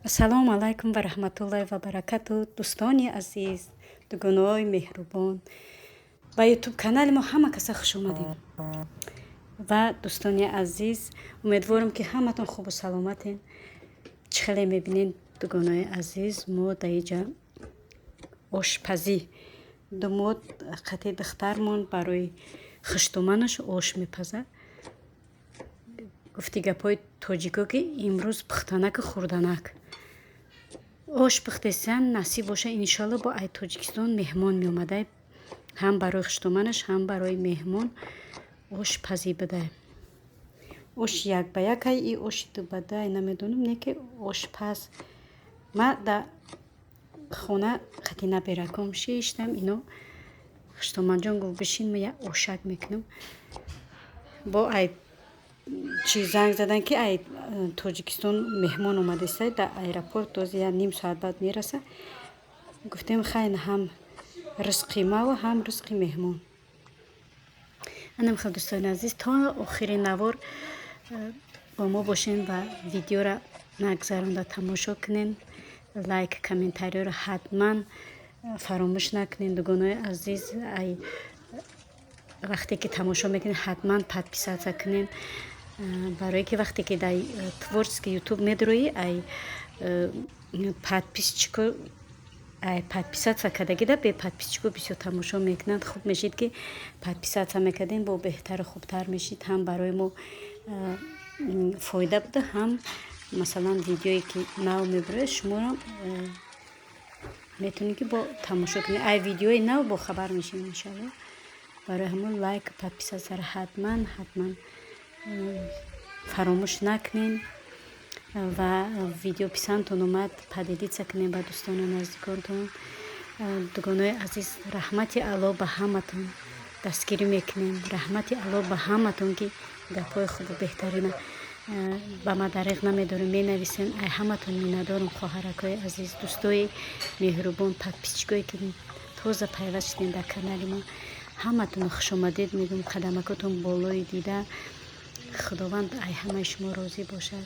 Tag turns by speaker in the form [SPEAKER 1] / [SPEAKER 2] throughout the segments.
[SPEAKER 1] Ассалому алайкум ва раҳматуллоҳи ва баракату. Дӯстони азиз, дугуноҳои меҳрубон, ба ютуб канали мо ҳама каса хуш омадем. Ва дӯстони азиз, умедворам ки ҳаматон хубу саломатен. Чӣ хеле мебинен дугуноҳои азиз, мо дар инҷа ошпазӣ думод қати духтармон барои хуштуманаш ош мепазад. гуфти гапҳои тоҷико ки имрӯз пухтанаку хурданак ош пухтесам насиб боша иншалло бо ай Тоҷикистон меҳмон меомадай, ҳам барои хуштуманаш ҳам барои меҳмон ош пазӣ будай. ош як ба якай и оши ду ба ду ай намедонам, не ки ошпаз. ма да хона қати набераком шиштам ино хуштуманҷон гуфт бишин ма як ошак мекунам. бо ай чи занг задан ки ай Тоҷикистон меҳмон омадестай дар аэропорт дози як ним соат баъд мераса. гуфтем хайн ҳам ризқи маву ҳам ризқи меҳмон. анам хел дӯстони азиз, то охири навор бо мо бошен ва видеора нагзаронда тамошо кунен. лайк комментариёро ҳатман фаромӯш накунен. дугонои азиз, ай вақте ки тамошо мекунен ҳатман подписатсия кунен, барое ки вақте ки дар творческий ютуб медроӣ ай подписчико ай подписатсия кардагида бе подписчико бисёр тамошо мекунанд. хуб мешид ки подписатсия мекардем, бо беҳтару хубтар мешид, ҳам барои мо фоида буда, ҳам масалан видеое ки нав мебарояд шуморо метавонед ки бо тамошо кунед. ай видеои нав бо хабар мешавед иншалло. барои ҳамон лайк подписатсияро ҳатман фаромӯш накунен ва видео писандтон омад падилитса кунен ба дӯстону наздиконтон. дугонои азиз, раҳмати алло ба ҳаматон дастгирӣ мекунем. раҳмати алло ба ҳаматон ки гапҳои хубу беҳтарина ба ма дариқ намедорем, менависен. ай ҳаматон миннатдорам хоҳаракҳои азиз, дӯстои меҳрубон, подписчикое ки тоза пайваст шудем дар канали мо. ҳаматон хушомадед мегӯям. қадамакотон болои дида. худованд ай ҳамаи шумо розӣ бошад.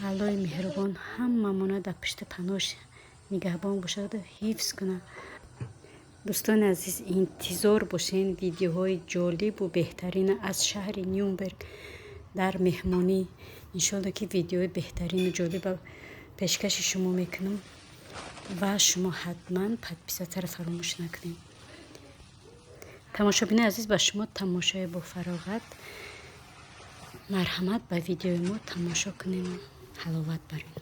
[SPEAKER 1] аллои меҳрубон ҳамамона дар пушти паноҳш нигаҳбон бошад, ҳифз кунад. дӯстони азиз, интизор бошен видеоҳои ҷолибу беҳтарина аз шаҳри Нюрнберг дар меҳмонӣ. иншолло ки видеои беҳтарину ҷолиба пешкаши шумо мекунам ва шумо ҳатман подписатсияро фаромӯш накунед. тамошобини азиз, ба шумо тамошои бо фароғат. марҳамат, ба видеои мо тамошо кунем, ҳаловат барем.